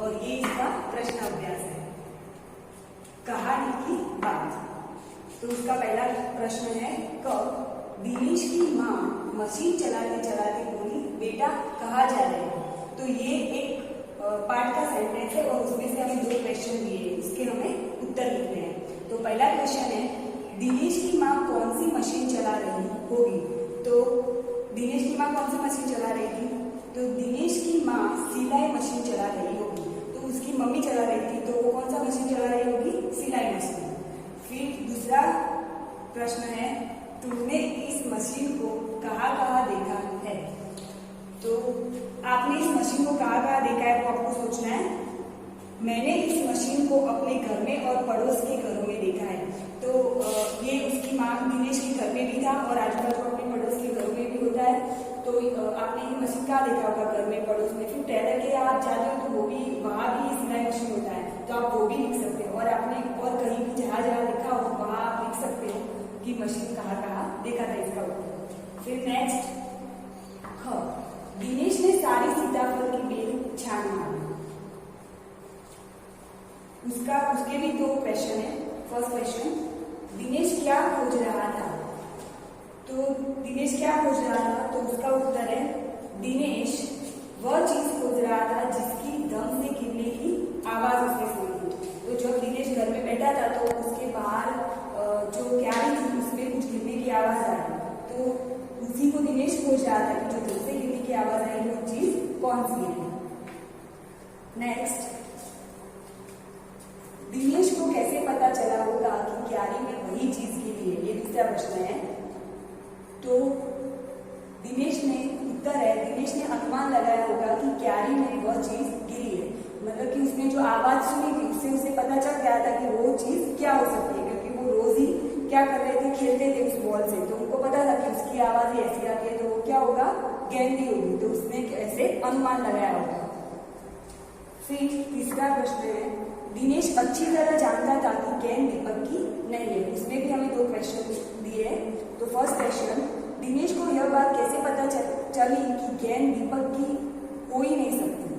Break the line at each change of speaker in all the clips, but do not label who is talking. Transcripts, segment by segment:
और ये इसका प्रश्न अभ्यास है। कहानी की बात। तो उसका पहला प्रश्न है, कब दिनेश की माँ मशीन चलाते चलाते बोली, बेटा कहाँ जा रहे हो? तो ये एक पार्ट का सेंटेंस है और उसमें से हमें 2 क्वेश्चन दिए हैं, उसके हमें उत्तर लिखने हैं। तो पहला क्वेश्चन है, दिनेश की माँ कौन सी मशीन चला रही होगी? तो दिनेश की माँ कौन सी मशीन चला रही थी? तो दिनेश की माँ सिलाई मशीन चला रही होगी। तो उसकी मम्मी चला रही थी, तो वो कौन सा मशीन चला रही होगी? सिलाई मशीन। फिर दूसरा प्रश्न है, तुमने इस मशीन को कहाँ कहाँ देखा है? तो आपने इस मशीन को कहाँ कहाँ देखा है वो आपको सोचना है। मैंने इस मशीन को अपने घर में और पड़ोस के घरों में देखा है। तो ये उसकी माँ दिनेश के घर में भी था और आजू बाजू अपने पड़ोस के घरों में भी होता है। तो आपने ये मशीन कहाँ देखा होगा? घर में, पड़ोस में। फिर टेलर के यहाँ आप जाते हो तो वो भी, वहाँ भी सिलाई मशीन होता है, तो आप वो भी लिख सकते हो। और आपने और कहीं भी जहाँ जहाँ लिखा हो वहाँ आप लिख सकते हो कि मशीन कहाँ कहाँ देखा था, इसका उत्तर। फिर नेक्स्ट, दिनेश ने सारी सीताफल की बेल छान मारी। उसके भी 2 क्वेश्चन है। फर्स्ट क्वेश्चन, दिनेश क्या खोज रहा था? तो दिनेश क्या खोज रहा था? तो उसका उत्तर है, दिनेश वह चीज खोज रहा था जिसकी दम से गिरने की आवाज उसने सुनी थी। तो जब दिनेश घर में बैठा था तो उसके बाहर जो क्यारी थी उसमें कुछ गिरने की आवाज आई, तो उसी को दिनेश खोज रहा था कि जो दम से गिरने की आवाज आई वो चीज कौन सी है। नेक्स्ट, दिनेश को कैसे पता चला होगा कि क्यारी में वही चीज गिरी है? ये दूसरा प्रश्न है। तो दिनेश ने उत्तर है, दिनेश ने अनुमान लगाया होगा कि क्यारी में वह चीज गिरी है। मतलब कि उसने जो आवाज सुनी थी उससे उसे पता चल गया था कि वो चीज क्या हो सकती है, क्योंकि वो रोज ही क्या कर रहे थे, खेलते थे उस बॉल से। तो उनको पता था कि उसकी आवाज ऐसी आती है तो वो क्या होगा? गेंद ही होगी। तो उसने ऐसे अनुमान लगाया होगा। फिर तीसरा प्रश्न है, दिनेश अच्छी तरह जानता था कि गेंद दीपक की नहीं है। उसमें भी हमें 2 क्वेश्चन दिए हैं। तो फर्स्ट क्वेश्चन, दिनेश को यह बात कैसे पता चली कि गेंद दीपक की हो ही नहीं सकती?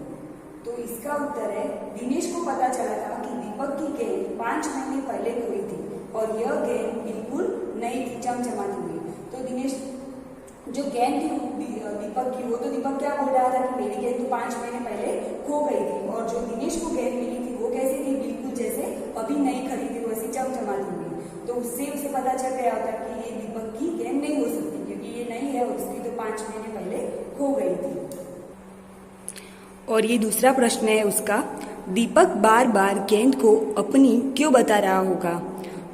तो इसका उत्तर है, दिनेश को पता चला था कि दीपक की गेंद 5 महीने पहले खोई थी और यह गेंद बिल्कुल नई थी, चमचमाती हुई। तो दिनेश जो गेंद थी दीपक की, वो तो दीपक क्या बोल रहा था कि मेरी गेंद तो 5 महीने पहले खो गई थी, और जो दिनेश को गेंद मिली थी वो कैसी थी? बिल्कुल जैसे अभी नई खरीदी वैसी चमचमाती हुई। तो उससे उसे पता चल गया होता कि ये दीपक की गेंद नहीं हो सकती, क्योंकि ये नहीं है और उसकी तो 5 महीने पहले खो गई थी। और ये दूसरा प्रश्न है उसका, दीपक बार बार गेंद को अपनी क्यों बता रहा होगा?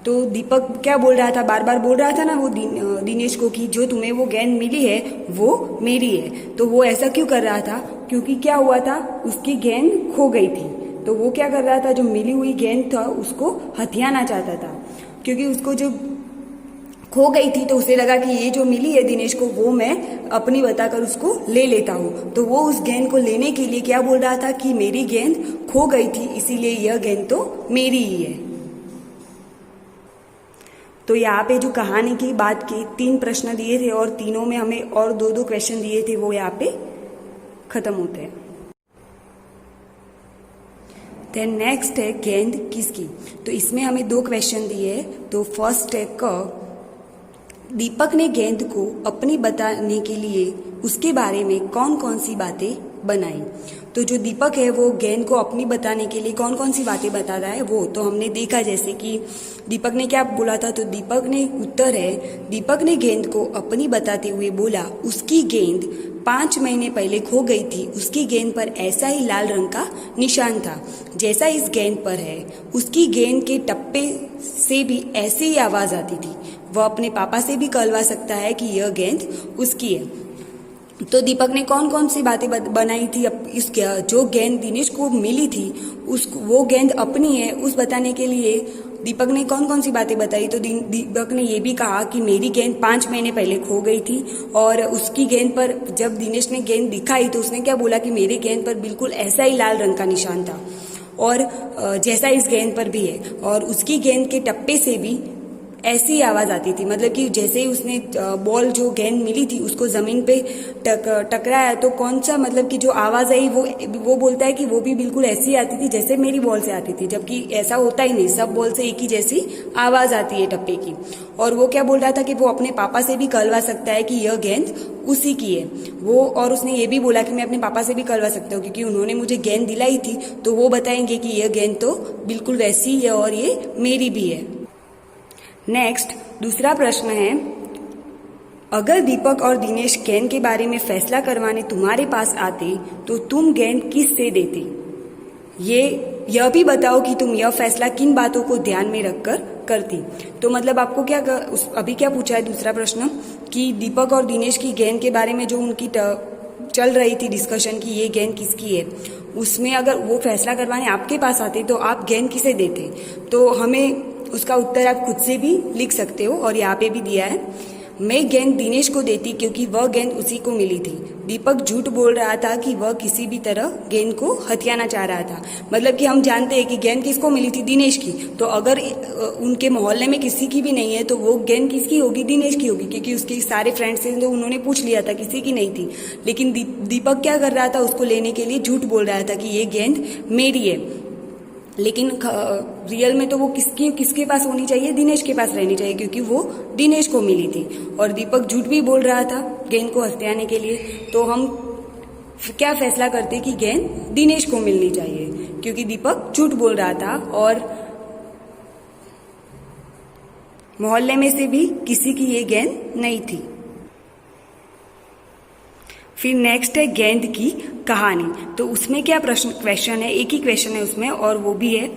तो दीपक क्या बोल रहा था? बार बार बोल रहा था ना वो दिनेश को कि जो तुम्हें वो गेंद मिली है वो मेरी है। तो वो ऐसा क्यों कर रहा था? क्योंकि क्या हुआ था, उसकी गेंद खो गई थी। तो वो क्या कर रहा था, जो मिली हुई गेंद था उसको हथियाना चाहता था, क्योंकि उसको जो खो गई थी तो उसे लगा कि ये जो मिली है दिनेश को वो मैं अपनी बताकर उसको ले लेता हूँ। तो वो उस गेंद को लेने के लिए क्या बोल रहा था कि मेरी गेंद खो गई थी, इसीलिए यह गेंद तो मेरी ही है। तो यहाँ पे जो कहानी की बात की 3 प्रश्न दिए थे और तीनों में हमें और 2-2 क्वेश्चन दिए थे, वो यहाँ पे खत्म होते हैं। देन नेक्स्ट है गेंद किसकी? तो इसमें हमें 2 क्वेश्चन दिए हैं। तो फर्स्ट है, क दीपक ने गेंद को अपनी बताने के लिए उसके बारे में कौन कौन सी बातें बनाई? तो जो दीपक है वो गेंद को अपनी बताने के लिए कौन कौन सी बातें बता रहा है वो तो हमने देखा, जैसे कि दीपक ने क्या बोला था। तो दीपक ने उत्तर है, दीपक ने गेंद को अपनी बताते हुए बोला, उसकी गेंद 5 महीने पहले खो गई थी। उसकी गेंद पर ऐसा ही लाल रंग का निशान था जैसा इस गेंद पर है। उसकी गेंद के टप्पे से भी ऐसी ही आवाज आती थी। वह अपने पापा से भी कहलवा सकता है कि यह गेंद उसकी है। तो दीपक ने कौन कौन सी बातें बनाई थी? इस जो गेंद दिनेश को मिली थी वो गेंद अपनी है उस बताने के लिए दीपक ने कौन कौन सी बातें बताई? तो दीपक ने ये भी कहा कि मेरी गेंद 5 महीने पहले खो गई थी, और उसकी गेंद पर जब दिनेश ने गेंद दिखाई तो उसने क्या बोला कि मेरी गेंद पर बिल्कुल ऐसा ही लाल रंग का निशान था और जैसा इस गेंद पर भी है, और उसकी गेंद के टप्पे से भी ऐसी आवाज आती थी, मतलब कि जैसे ही उसने बॉल जो गेंद मिली थी उसको जमीन पे टकराया तो कौन सा मतलब कि जो आवाज आई वो बोलता है कि वो भी बिल्कुल ऐसी आती थी जैसे मेरी बॉल से आती थी, जबकि ऐसा होता ही नहीं, सब बॉल से एक ही जैसी आवाज आती है टप्पे की। और वो क्या बोल रहा था कि वो अपने पापा से भी कहलवा सकता है कि यह गेंद उसी की है वो, और उसने ये भी बोला कि मैं अपने पापा से भी कहलवा सकता हूँ क्योंकि उन्होंने मुझे गेंद दिलाई थी, तो वो बताएंगे कि यह गेंद तो बिल्कुल वैसी है और ये मेरी भी है। नेक्स्ट दूसरा प्रश्न है, अगर दीपक और दिनेश गेंद के बारे में फैसला करवाने तुम्हारे पास आते तो तुम गेंद किस से देते? यह भी बताओ कि तुम यह फैसला किन बातों को ध्यान में रखकर करती। तो मतलब आपको अभी क्या पूछा है दूसरा प्रश्न कि दीपक और दिनेश की गेंद के बारे में जो उनकी चल रही थी डिस्कशन की ये गेंद किसकी है, उसमें अगर वो फैसला करवाने आपके पास आते तो आप गेंद किसे देते? तो हमें उसका उत्तर आप खुद से भी लिख सकते हो और यहाँ पे भी दिया है, मैं गेंद दिनेश को देती क्योंकि वह गेंद उसी को मिली थी। दीपक झूठ बोल रहा था कि वह किसी भी तरह गेंद को हथियाना चाह रहा था। मतलब कि हम जानते हैं कि गेंद किसको मिली थी, दिनेश की, तो अगर उनके मोहल्ले में किसी की भी नहीं है तो वो गेंद किसकी होगी, दिनेश की होगी, क्योंकि उसके सारे फ्रेंड्स से तो उन्होंने पूछ लिया था, किसी की नहीं थी। लेकिन दीपक क्या कर रहा था, उसको लेने के लिए झूठ बोल रहा था कि ये गेंद मेरी है, लेकिन रियल में तो वो किसके पास होनी चाहिए, दिनेश के पास रहनी चाहिए क्योंकि वो दिनेश को मिली थी। और दीपक झूठ भी बोल रहा था गेंद को हथियाने के लिए, तो हम क्या फैसला करते कि गेंद दिनेश को मिलनी चाहिए क्योंकि दीपक झूठ बोल रहा था और मोहल्ले में से भी किसी की ये गेंद नहीं थी। फिर नेक्स्ट है गेंद की कहानी। तो उसमें क्या क्वेश्चन है, एक ही क्वेश्चन है उसमें और वो भी है,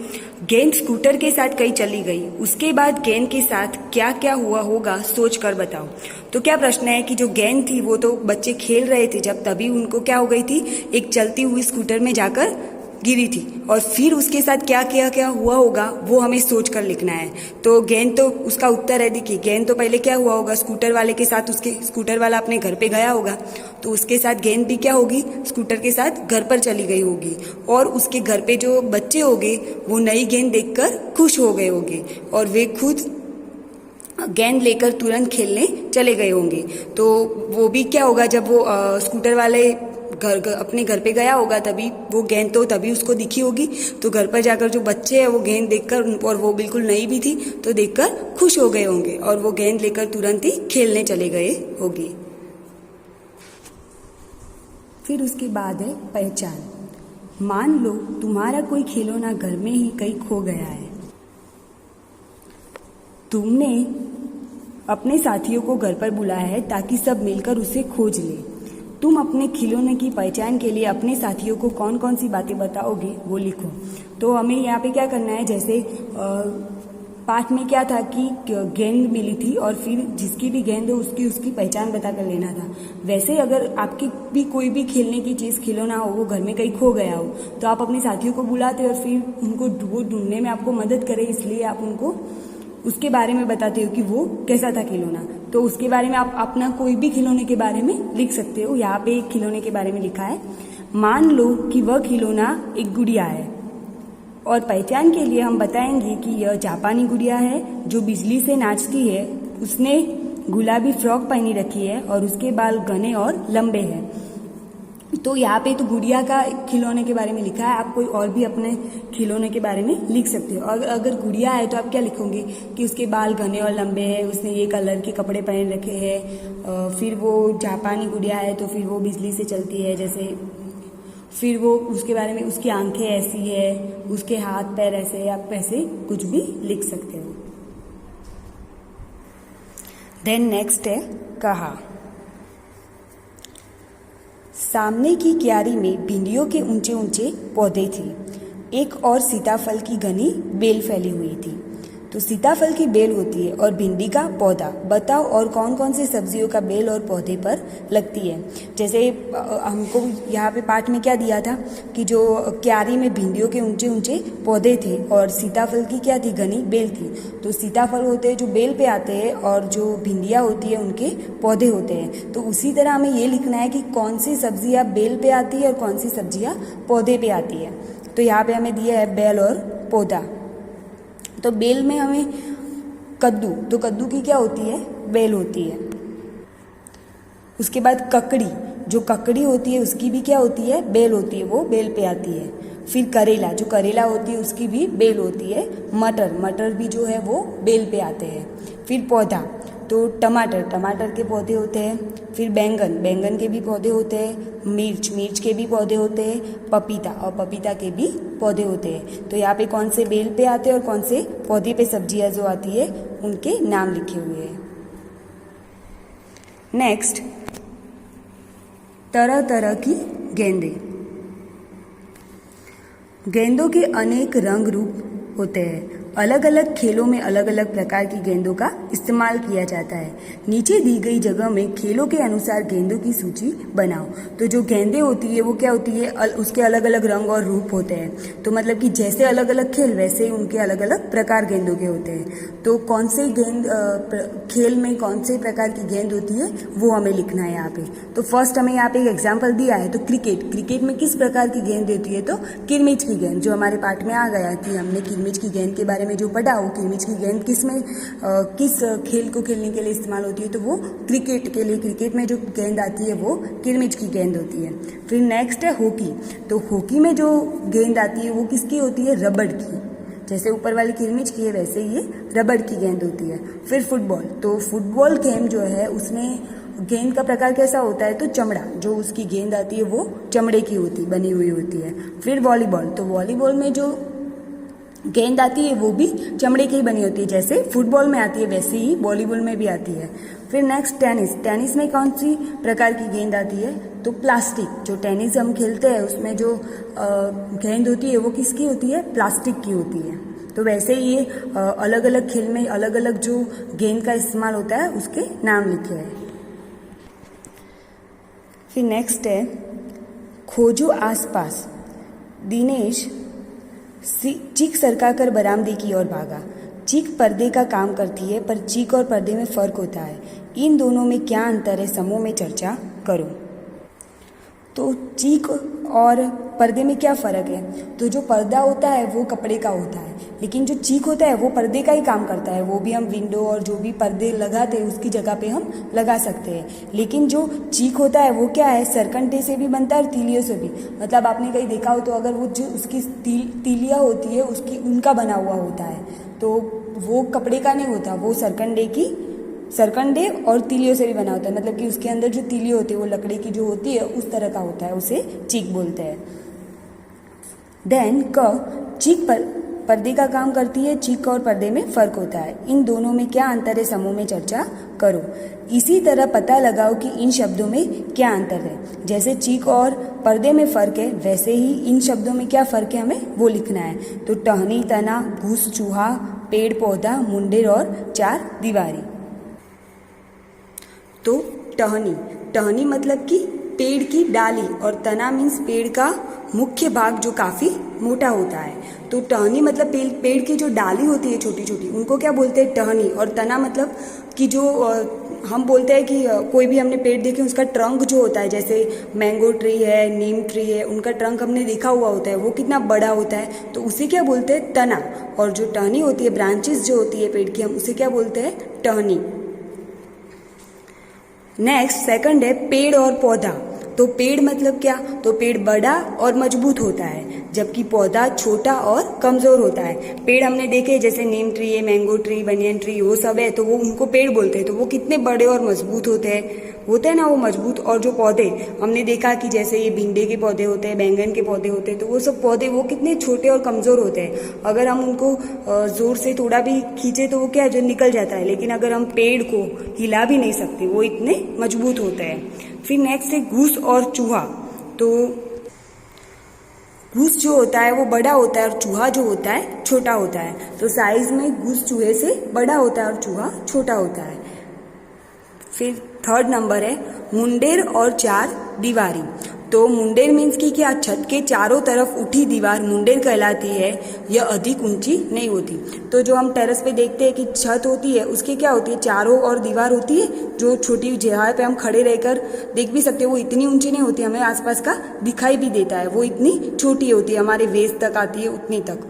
गेंद स्कूटर के साथ कहीं चली गई, उसके बाद गेंद के साथ क्या क्या हुआ होगा सोच कर बताओ। तो क्या प्रश्न है कि जो गेंद थी वो तो बच्चे खेल रहे थे जब, तभी उनको क्या हो गई थी, एक चलती हुई स्कूटर में जाकर गिरी थी और फिर उसके साथ क्या क्या क्या हुआ होगा वो हमें सोच कर लिखना है। तो गेंद तो उसका उत्तर है, देखिए गेंद तो पहले क्या हुआ होगा, स्कूटर वाले के साथ उसके स्कूटर वाला अपने घर पे गया होगा तो उसके साथ गेंद भी क्या होगी, स्कूटर के साथ घर पर चली गई होगी और उसके घर पे जो बच्चे होंगे वो नई गेंद देखकर खुश हो गए होंगे और वे खुद गेंद लेकर तुरंत खेलने चले गए होंगे। तो वो भी क्या होगा, जब वो स्कूटर वाले अपने घर पे गया होगा तभी वो गेंद तो तभी उसको दिखी होगी, तो घर पर जाकर जो बच्चे हैं वो गेंद देखकर, और वो बिल्कुल नई भी थी तो देखकर खुश हो गए होंगे और वो गेंद लेकर तुरंत ही खेलने चले गए होंगे। फिर उसके बाद है पहचान। मान लो तुम्हारा कोई खिलौना घर में ही कहीं खो गया है, तुमने अपने साथियों को घर पर बुलाया है ताकि सब मिलकर उसे खोज ले। तुम अपने खिलौने की पहचान के लिए अपने साथियों को कौन कौन सी बातें बताओगे वो लिखो। तो हमें यहाँ पे क्या करना है, जैसे पाठ में क्या था कि गेंद मिली थी और फिर जिसकी भी गेंद हो उसकी पहचान बता कर लेना था। वैसे अगर आपकी भी कोई भी खेलने की चीज़ खिलौना हो वो घर में कहीं खो गया हो तो आप अपने साथियों को बुलाते और फिर उनको वो ढूंढने में आपको मदद करे, इसलिए आप उनको उसके बारे में बताते हो कि वो कैसा था खिलौना। तो उसके बारे में आप अपना कोई भी खिलौने के बारे में लिख सकते हो। यहाँ पे एक खिलौने के बारे में लिखा है, मान लो कि वह खिलौना एक गुड़िया है और पहचान के लिए हम बताएंगे कि यह जापानी गुड़िया है जो बिजली से नाचती है, उसने गुलाबी फ्रॉक पहनी रखी है और उसके बाल घने और लंबे हैं। तो यहाँ पे तो गुड़िया का खिलौने के बारे में लिखा है, आप कोई और भी अपने खिलौने के बारे में लिख सकते हो। अगर गुड़िया है तो आप क्या लिखोगे कि उसके बाल घने और लंबे हैं, उसने ये कलर के कपड़े पहन रखे हैं, फिर वो जापानी गुड़िया है तो फिर वो बिजली से चलती है जैसे, फिर वो उसके बारे में उसकी आंखें ऐसी है, उसके हाथ पैर ऐसे है, आप ऐसे कुछ भी लिख सकते हो। देन नेक्स्ट है कहा। सामने की क्यारी में भिंडियों के ऊंचे ऊंचे पौधे थे, एक और सीताफल की घनी बेल फैली हुई थी। तो सीताफल की बेल होती है और भिंडी का पौधा, बताओ और कौन कौन सी सब्जियों का बेल और पौधे पर लगती है। जैसे हमको यहाँ पे पाठ में क्या दिया था कि जो क्यारी में भिंडियों के ऊंचे ऊंचे पौधे थे और सीताफल की क्या थी, घनी बेल थी। तो सीताफल होते हैं जो बेल पे आते हैं और जो भिंडियाँ होती है उनके पौधे होते हैं। तो उसी तरह हमें ये लिखना है कि कौन सी सब्जियाँ बेल पे आती है और कौन सी सब्जियाँ पौधे पे आती है। तो यहाँ पे हमें दिया है बेल और पौधा। तो बेल में हमें कद्दू, तो कद्दू की क्या होती है, बेल होती है। उसके बाद ककड़ी, जो ककड़ी होती है उसकी भी क्या होती है, बेल होती है, वो बेल पे आती है। फिर करेला, जो करेला होती है उसकी भी बेल होती है। मटर, मटर भी जो है वो बेल पे आते हैं। फिर पौधा, तो टमाटर, टमाटर के पौधे होते हैं। फिर बैंगन, बैंगन के भी पौधे होते हैं। मिर्च, मिर्च के भी पौधे होते हैं। पपीता, और पपीता के भी पौधे होते हैं। तो यहाँ पे कौन से बेल पे आते हैं और कौन से पौधे पे सब्जियां जो आती है उनके नाम लिखे हुए हैं। नेक्स्ट, तरह तरह की गेंदें। गेंदों के अनेक रंग रूप होते हैं। अलग अलग खेलों में अलग अलग प्रकार की गेंदों का इस्तेमाल किया जाता है। नीचे दी गई जगह में खेलों के अनुसार गेंदों की सूची बनाओ। तो जो गेंदें होती है वो क्या होती है, उसके अलग अलग रंग और रूप होते हैं। तो मतलब कि जैसे अलग अलग खेल वैसे ही उनके अलग अलग प्रकार गेंदों के होते हैं। तो कौन से खेल में कौन से प्रकार की गेंद होती है वो हमें लिखना है यहाँ पे। तो फर्स्ट हमें यहाँ पे एक एग्जाम्पल दिया है, तो क्रिकेट, क्रिकेट में किस प्रकार की गेंद होती है, तो किरमिच की गेंद, जो हमारे पाठ में आ गया कि हमने किरमिच की गेंद के बारे में जो पढ़ा, वो किरमिच की गेंद किस खेल को खेलने के लिए इस्तेमाल होती है, तो वो क्रिकेट के लिए, क्रिकेट में जो गेंद आती है वो किरमिच की गेंद होती है। फिर नेक्स्ट है हॉकी, तो हॉकी में जो गेंद आती है वो किसकी होती है, रबड़ की। जैसे ऊपर वाली किरमिच की है वैसे ही ये रबड़ की गेंद होती है। फिर फुटबॉल, तो फुटबॉल गेम जो है उसमें गेंद का प्रकार कैसा होता है, तो चमड़ा, जो उसकी गेंद आती है वो चमड़े की बनी हुई होती है। फिर वॉलीबॉल, तो वॉलीबॉल में जो गेंद आती है वो भी चमड़े की ही बनी होती है। जैसे फुटबॉल में आती है वैसे ही वॉलीबॉल में भी आती है। फिर नेक्स्ट टेनिस, टेनिस में कौन सी प्रकार की गेंद आती है, तो प्लास्टिक, जो टेनिस हम खेलते हैं उसमें जो गेंद होती है वो किसकी होती है, प्लास्टिक की होती है। तो वैसे ही ये अलग अलग खेल में अलग अलग जो गेंद का इस्तेमाल होता है उसके नाम लिखे हैं। फिर नेक्स्ट है खोजो आसपास। दिनेश चीख सरकाकर बरामदे की ओर भागा। चीख पर्दे का काम करती है, पर चीख और पर्दे में फर्क होता है। इन दोनों में क्या अंतर है, समूह में चर्चा करो। तो चीख और पर्दे में क्या फ़र्क है, तो जो पर्दा होता है वो कपड़े का होता है, लेकिन जो चीख होता है वो पर्दे का ही काम करता है। वो भी हम विंडो और जो भी पर्दे लगाते हैं उसकी जगह पे हम लगा सकते हैं। लेकिन जो चीख होता है वो क्या है, सरकंडे से भी बनता है और तीलियों से भी। मतलब आपने कहीं देखा हो तो अगर वो जो उसकी तीलियाँ होती है उसकी उनका बना हुआ होता है, तो वो कपड़े का नहीं होता, वो सरकंडे और तीलियों से भी बना होता है। मतलब कि उसके अंदर जो तीली होती है वो लकड़ी की जो होती है उस तरह का होता है, उसे चीख बोलते हैं। देन चीख पर पर्दे का काम करती है, चीख और पर्दे में फर्क होता है। इन दोनों में क्या अंतर है, समूह में चर्चा करो। इसी तरह पता लगाओ कि इन शब्दों में क्या अंतर है। जैसे चीख और पर्दे में फर्क है वैसे ही इन शब्दों में क्या फर्क है हमें वो लिखना है। तो टहनी, तना, घूस, चूहा, पेड़ पौधा, मुंडेर और चार दीवारी। तो टहनी मतलब कि पेड़ की डाली, और तना मीन्स पेड़ का मुख्य भाग जो काफी मोटा होता है। तो टहनी मतलब पेड़ की जो डाली होती है छोटी छोटी, उनको क्या बोलते हैं, टहनी। और तना मतलब कि जो हम बोलते हैं कि कोई भी हमने पेड़ देखे उसका ट्रंक जो होता है, जैसे मैंगो ट्री है, नीम ट्री है, उनका ट्रंक हमने देखा हुआ होता है, वो कितना बड़ा होता है, तो उसे क्या बोलते हैं, तना। और जो टहनी होती है, ब्रांचेस जो होती है पेड़ की, हम उसे क्या बोलते हैं, टहनी। नेक्स्ट सेकंड है पेड़ और पौधा। तो पेड़ मतलब क्या, तो पेड़ बड़ा और मजबूत होता है, जबकि पौधा छोटा और कमजोर होता है। पेड़ हमने देखे जैसे नीम ट्री है, मैंगो ट्री, बनियन ट्री, वो सब है, तो वो उनको पेड़ बोलते हैं। तो वो कितने बड़े और मजबूत होते हैं ना वो मजबूत। और जो पौधे हमने देखा कि जैसे ये भिंडे के पौधे होते हैं, बैंगन के पौधे होते हैं, तो वो सब पौधे वो कितने छोटे और कमजोर होते हैं। अगर हम उनको जोर से थोड़ा भी खींचे तो वो क्या है, जो निकल जाता है। लेकिन अगर हम पेड़ को हिला भी नहीं सकते, वो इतने मजबूत होते हैं। फिर नेक्स्ट है घूस और चूहा। तो घूस जो होता है वो बड़ा होता है और चूहा जो होता है छोटा होता है। तो साइज में घूस चूहे से बड़ा होता है और चूहा छोटा होता है। फिर थर्ड नंबर है मुंडेर और चार दीवारी। तो मुंडेर मीन्स की क्या, छत के चारों तरफ उठी दीवार मुंडेर कहलाती है। यह अधिक ऊंची नहीं होती। तो जो हम टेरेस पे देखते हैं कि छत होती है, उसकी क्या होती है, चारों और दीवार होती है, जो छोटी जगह पे हम खड़े रहकर देख भी सकते हैं। वो इतनी ऊंची नहीं होती, हमें आसपास का दिखाई भी देता है, वो इतनी छोटी होती है, हमारे वेस्ट तक आती है, उतनी तक।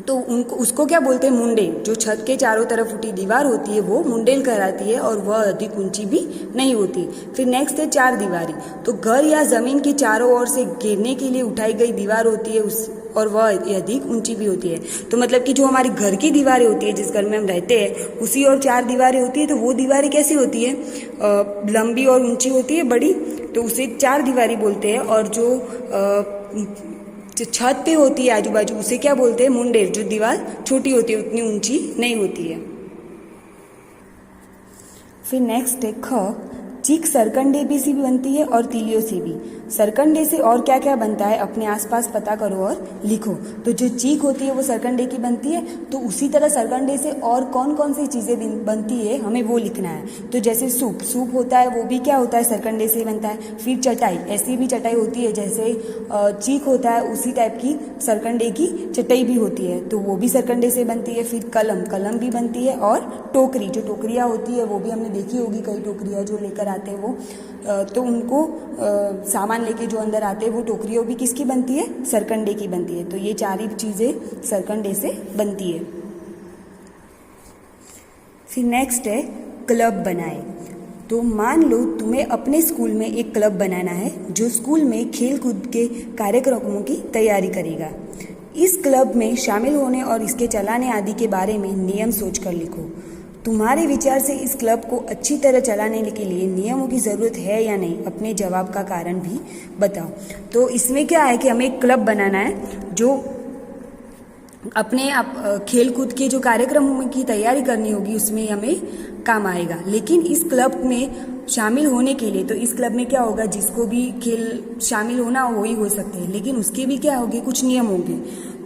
तो उनको उसको क्या बोलते हैं, मुंडे। जो छत के चारों तरफ उठी दीवार होती है वो मुंडेल कहलाती है और वह अधिक ऊंची भी नहीं होती। फिर नेक्स्ट है चार दीवारी। तो घर या जमीन की चारों ओर से घेरने के लिए उठाई गई दीवार होती है उस और वह अधिक ऊंची भी होती है। तो मतलब कि जो हमारी घर की दीवारें होती है जिस घर में हम रहते हैं उसी और चार दीवारें होती है। तो वो दीवारें कैसी होती है, लंबी और ऊंची होती है, बड़ी, तो उसे चार दीवारी बोलते हैं। और जो छत पे होती है आजू बाजू उसे क्या बोलते हैं, मुंडेर। जो दीवार छोटी होती है उतनी ऊंची नहीं होती है। फिर नेक्स्ट है ख। चीक सरकंडे भी से भी बनती है और तीलियों से भी। सरकंडे से और क्या क्या बनता है अपने आसपास पता करो और लिखो। तो जो चीक होती है वो सरकंडे की बनती है, तो उसी तरह सरकंडे से और कौन कौन सी चीज़ें बनती है हमें वो लिखना है। तो जैसे सूप होता है वो भी क्या होता है, सरकंडे से बनता है। फिर चटाई, ऐसी भी चटाई होती है जैसे चीक होता है उसी टाइप की सरकंडे की चटाई भी होती है, तो वो भी सरकंडे से बनती है। फिर कलम भी बनती है। और टोकरी, जो टोकरियाँ होती है वो भी हमने देखी होगी, कई टोकरियाँ जो लेकर आते हैं वो, तो उनको सामान लेके जो अंदर आते हैं वो टोकरियों भी किसकी बनती है, सरकंडे की बनती है। तो ये चार ही चीज़ें सरकंडे से बनती है। फिर नेक्स्ट है क्लब बनाए। तो मान लो तुम्हें अपने स्कूल में एक क्लब बनाना है जो स्कूल में खेल कूद के कार्यक्रमों की तैयारी करेगा। इस क्लब में शामिल होने और इसके चलाने आदि के बारे में नियम सोचकर लिखो। तुम्हारे विचार से इस क्लब को अच्छी तरह चलाने के लिए नियमों की ज़रूरत है या नहीं, अपने जवाब का कारण भी बताओ। तो इसमें क्या है कि हमें एक क्लब बनाना है जो अपने खेल कूद के जो कार्यक्रमों की तैयारी करनी होगी उसमें हमें काम आएगा। लेकिन इस क्लब में शामिल होने के लिए, तो इस क्लब में क्या होगा, जिसको भी खेल शामिल होना हो वही हो सकते हैं, लेकिन उसके भी क्या होंगे, कुछ नियम होंगे,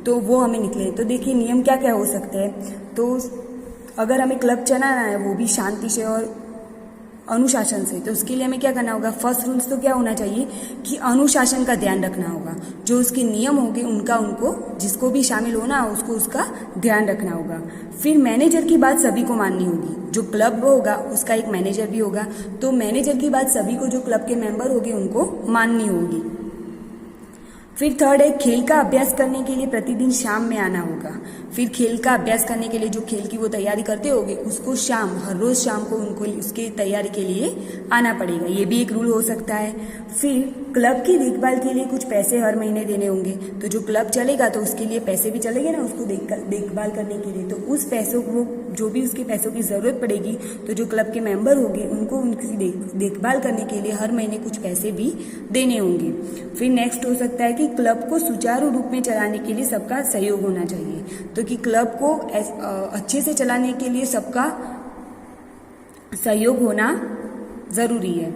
तो वो हमें निकले। तो देखिए नियम क्या क्या हो सकते हैं। तो अगर हमें क्लब चलाना है वो भी शांति से और अनुशासन से, तो उसके लिए हमें क्या करना होगा, फर्स्ट रूल्स तो क्या होना चाहिए कि अनुशासन का ध्यान रखना होगा। जो उसके नियम होंगे उनको जिसको भी शामिल होना हो उसको उसका ध्यान रखना होगा। फिर मैनेजर की बात सभी को माननी होगी। जो क्लब होगा उसका एक मैनेजर भी होगा, तो मैनेजर की बात सभी को, जो क्लब के मेंबर होंगे उनको माननी होगी। फिर थर्ड है खेल का अभ्यास करने के लिए प्रतिदिन शाम में आना होगा। फिर खेल का अभ्यास करने के लिए जो खेल की वो तैयारी करते होंगे उसको हर रोज शाम को उनको उसकी तैयारी के लिए आना पड़ेगा, ये भी एक रूल हो सकता है। फिर क्लब की देखभाल के लिए कुछ पैसे हर महीने देने होंगे। तो जो क्लब चलेगा तो उसके लिए पैसे भी चलेंगे ना उसको देखभाल करने के लिए, तो उस पैसों को, जो भी उसके पैसों की जरूरत पड़ेगी, तो जो क्लब के मेंबर होंगे उनको उनकी देखभाल करने के लिए हर महीने कुछ पैसे भी देने होंगे। फिर नेक्स्ट हो सकता है कि क्लब को सुचारू रूप में चलाने के लिए सबका सहयोग होना चाहिए। तो कि क्लब को अच्छे से चलाने के लिए सबका सहयोग होना जरूरी है।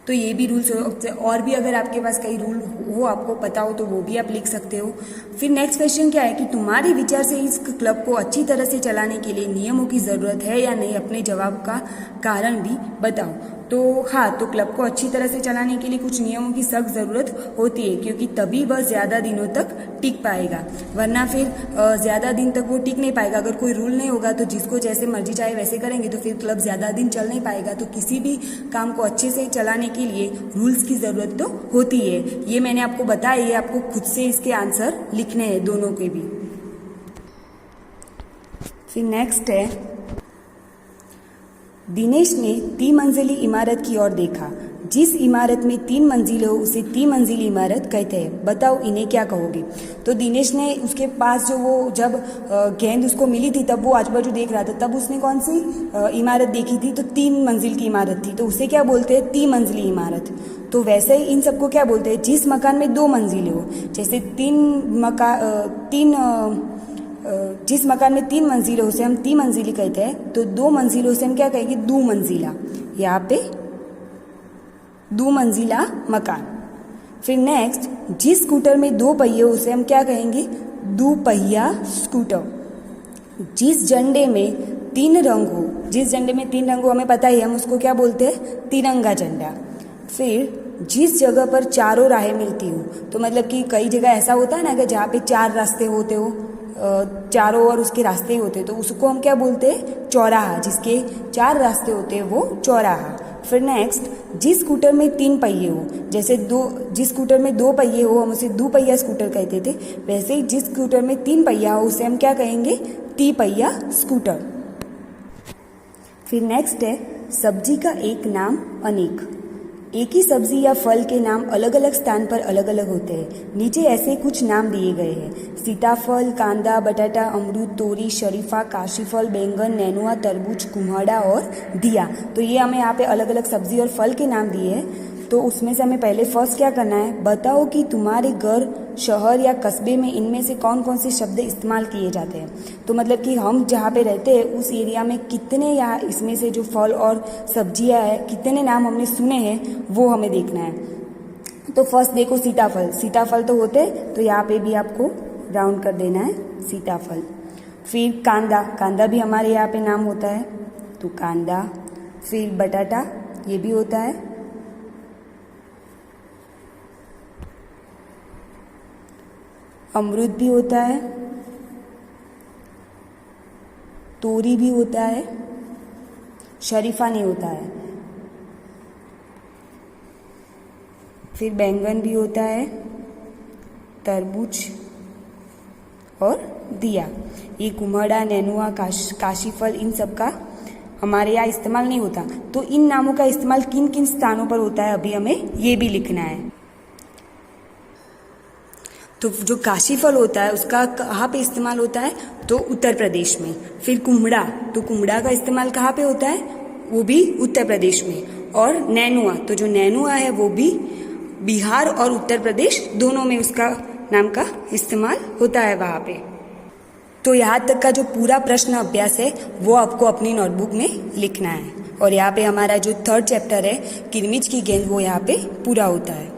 तो ये भी रूल्स हो सकते हैं, और भी अगर आपके पास कई रूल हो आपको पता हो तो वो भी आप लिख सकते हो। फिर नेक्स्ट क्वेश्चन क्या है कि तुम्हारे विचार से इस क्लब को अच्छी तरह से चलाने के लिए नियमों की ज़रूरत है या नहीं, अपने जवाब का कारण भी बताओ। तो हाँ, तो क्लब को अच्छी तरह से चलाने के लिए कुछ नियमों की सख्त ज़रूरत होती है, क्योंकि तभी वह ज़्यादा दिनों तक टिक पाएगा, वरना फिर ज़्यादा दिन तक वो टिक नहीं पाएगा। अगर कोई रूल नहीं होगा तो जिसको जैसे मर्जी चाहे वैसे करेंगे तो फिर क्लब ज़्यादा दिन चल नहीं पाएगा। तो किसी भी काम को अच्छे से चलाने के लिए रूल्स की ज़रूरत तो होती है। ये मैंने आपको बताया, ये आपको खुद से इसके आंसर लिखने हैं दोनों के भी। फिर नेक्स्ट है, दिनेश ने 3 मंजिली इमारत की ओर देखा। जिस इमारत में 3 मंजिल हो उसे 3 मंजिली इमारत कहते हैं, बताओ इन्हें क्या कहोगे। तो दिनेश ने उसके पास जो वो जब गेंद उसको मिली थी तब वो आजू बाजू देख रहा था, तब उसने कौन सी इमारत देखी थी, तो 3 मंजिल की इमारत थी, तो उसे क्या बोलते हैं, 3 मंजिली इमारत। तो वैसे ही इन सबको क्या बोलते हैं, जिस मकान में 2 मंजिलें हो, जैसे जिस मकान में 3 मंजिलें उसे हम 3 मंजिली कहते हैं, तो 2 मंजिलों से हम क्या कहेंगे, 2 मंजिला। यहाँ पे 2 मंजिला मकान। फिर नेक्स्ट, जिस स्कूटर में 2 पहिए उसे हम क्या कहेंगे, 2 पहिया स्कूटर। जिस झंडे में 3 रंग हो, जिस झंडे में 3 रंग हो हमें पता ही है, हम उसको क्या बोलते हैं, तिरंगा झंडा। फिर जिस जगह पर चारों राहें मिलती हो, तो मतलब कि कई जगह ऐसा होता है ना कि जहाँ पे 4 रास्ते होते हो, चारों ओर उसके रास्ते होते हैं, तो उसको हम क्या बोलते हैं, चौराहा। जिसके 4 रास्ते होते हैं वो चौराहा। फिर नेक्स्ट, जिस स्कूटर में 3 पहिए हो, जैसे जिस स्कूटर में 2 पहिए हो हम उसे दुपहिया स्कूटर कहते थे, वैसे ही जिस स्कूटर में 3 पहिया हो उसे हम क्या कहेंगे, तिपहिया स्कूटर। फिर नेक्स्ट है, सब्जी का एक नाम अनेक। एक ही सब्जी या फल के नाम अलग अलग स्थान पर अलग अलग होते हैं। नीचे ऐसे कुछ नाम दिए गए हैं, सीताफल, कांदा, बटाटा, अमरूद, तोरी, शरीफा, काशीफल, बैंगन, नेनुआ, तरबूज, कुम्हाड़ा और दिया। तो ये हमें यहाँ पे अलग अलग सब्जी और फल के नाम दिए हैं। तो उसमें से हमें पहले फर्स्ट क्या करना है, बताओ कि तुम्हारे घर, शहर या कस्बे में इनमें से कौन कौन से शब्द इस्तेमाल किए जाते हैं। तो मतलब कि हम जहाँ पे रहते हैं उस एरिया में कितने या इसमें से जो फल और सब्जियाँ हैं कितने नाम हमने सुने हैं वो हमें देखना है। तो फर्स्ट देखो सीताफल, सीताफल तो होते हैं तो यहाँ पे भी आपको राउंड कर देना है सीताफल। फिर कांदा, कांदा भी हमारे यहाँ पे नाम होता है तो कांदा। फिर बटाटा, ये भी होता है। अमरूद भी होता है, तोरी भी होता है, शरीफा नहीं होता है। फिर बैंगन भी होता है, तरबूज और दिया। ये कुम्हाड़ा, नेनुआ, काशीफल, इन सब का हमारे यहाँ इस्तेमाल नहीं होता। तो इन नामों का इस्तेमाल किन किन स्थानों पर होता है अभी हमें ये भी लिखना है। तो जो काशीफल होता है उसका कहाँ पे इस्तेमाल होता है, तो उत्तर प्रदेश में। फिर कुम्हड़ा, तो कुम्हड़ा का इस्तेमाल कहाँ पे होता है, वो भी उत्तर प्रदेश में। और नेनुआ, तो जो नेनुआ है वो भी बिहार और उत्तर प्रदेश दोनों में उसका नाम का इस्तेमाल होता है वहाँ पे। तो यहाँ तक का जो पूरा प्रश्न अभ्यास है वो आपको अपनी नोटबुक में लिखना है। और यहाँ पे हमारा जो 3rd चैप्टर है किरमिच की गेंद वो यहाँ पे पूरा होता है।